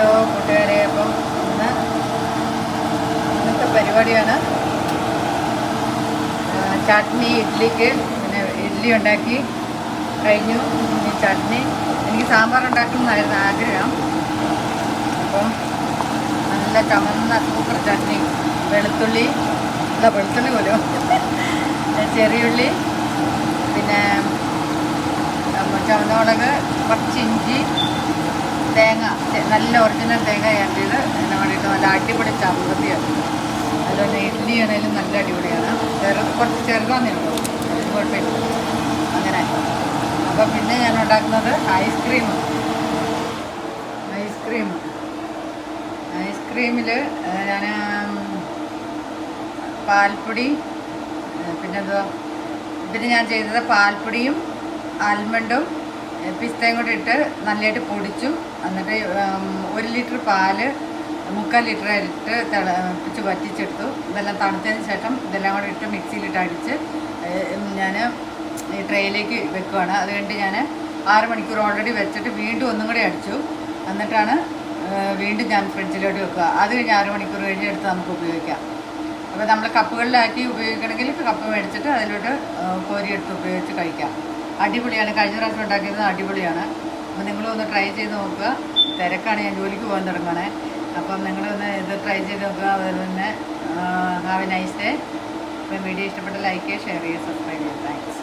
Hello കൂട്ടുകാരെ, അപ്പം ഇന്നത്തെ പരിപാടിയാണ് ചട്നി. ഇഡ്ഡലിക്ക് പിന്നെ ഇഡ്ഡലി ഉണ്ടാക്കി കഴിഞ്ഞു. ഇനി ചട്നി, എനിക്ക് സാമ്പാർ ഉണ്ടാക്കണമെന്നായിരുന്നു ആഗ്രഹം. അപ്പം നല്ല ചുമന്ന സൂപ്പർ ചട്നി, വെളുത്തുള്ളി പോലും ചെറിയുള്ളി, പിന്നെ ചുവന്നമുളക്, കുറച്ച് ഇഞ്ചി, തേങ്ങ, നല്ല ഒറിജിനൽ തേങ്ങ ചേർത്തിയത് അതിന് വേണ്ടിയിട്ട് നല്ല അടിപൊളി ചമ്മന്തിയാണ്. അതുപോലെ ഇഡ്ഡലി ആണെങ്കിലും നല്ല അടിപൊളിയാണ്. കുറച്ച് ചെറുതാന്നേ ഉള്ളൂ, കുഴപ്പമില്ല. അങ്ങനെ അപ്പം പിന്നെ ഞാൻ ഉണ്ടാക്കുന്നത് ഐസ്ക്രീമിൽ ഞാൻ പാൽപ്പൊടി, പിന്നെ ഞാൻ ചെയ്തത് പാൽപ്പൊടിയും ആൽമണ്ടും പിസ്തയും കൂടി ഇട്ട് നല്ലതായിട്ട് പൊടിച്ചു. എന്നിട്ട് 1 ലിറ്റർ പാല് 3/4 ലിറ്റർ ഇട്ട് തിളപ്പിച്ച് വറ്റിച്ചെടുത്തു. ഇതെല്ലാം തണുത്തതിന് ശേഷം ഇതെല്ലാം കൂടി ഇട്ട് മിക്സിയിലിട്ട് അടിച്ച് ഞാൻ ഈ ട്രേയിലേക്ക് വെക്കുകയാണ്. അത് കഴിഞ്ഞിട്ട് ഞാൻ 6 മണിക്കൂർ ഓൾറെഡി വെച്ചിട്ട് വീണ്ടും ഒന്നും കൂടി അടിച്ചു. എന്നിട്ടാണ് വീണ്ടും ഞാൻ ഫ്രിഡ്ജിലോട്ട് വെക്കുക. അത് കഴിഞ്ഞ് 6 മണിക്കൂർ കഴിഞ്ഞ് എടുത്ത് നമുക്ക് ഉപയോഗിക്കാം. അപ്പോൾ നമ്മൾ കപ്പുകളിലാക്കി ഉപയോഗിക്കണമെങ്കിൽ കപ്പ് മേടിച്ചിട്ട് അതിലോട്ട് കോരിയെടുത്ത് ഉപയോഗിച്ച് കഴിക്കാം. അടിപൊളിയാണ്. കഴിഞ്ഞ പ്രാവശ്യം ഉണ്ടാക്കിയത് അടിപൊളിയാണ്. അപ്പോൾ നിങ്ങളൊന്ന് ട്രൈ ചെയ്ത് നോക്കുക. തിരക്കാണ്, ഞാൻ ജോലിക്ക് പോകാൻ തുടങ്ങണേ. അപ്പം നിങ്ങളൊന്ന് ഇത് ട്രൈ ചെയ്ത് നോക്കുക. അതുപോലെ തന്നെ ഹാവ് എ നൈസ് ഡേ. ഇപ്പം വീഡിയോ ഇഷ്ടപ്പെട്ട ലൈക്ക് ചെയ്യുക, ഷെയർ ചെയ്യുക, സബ്സ്ക്രൈബ് ചെയ്യുക. താങ്ക്സ്.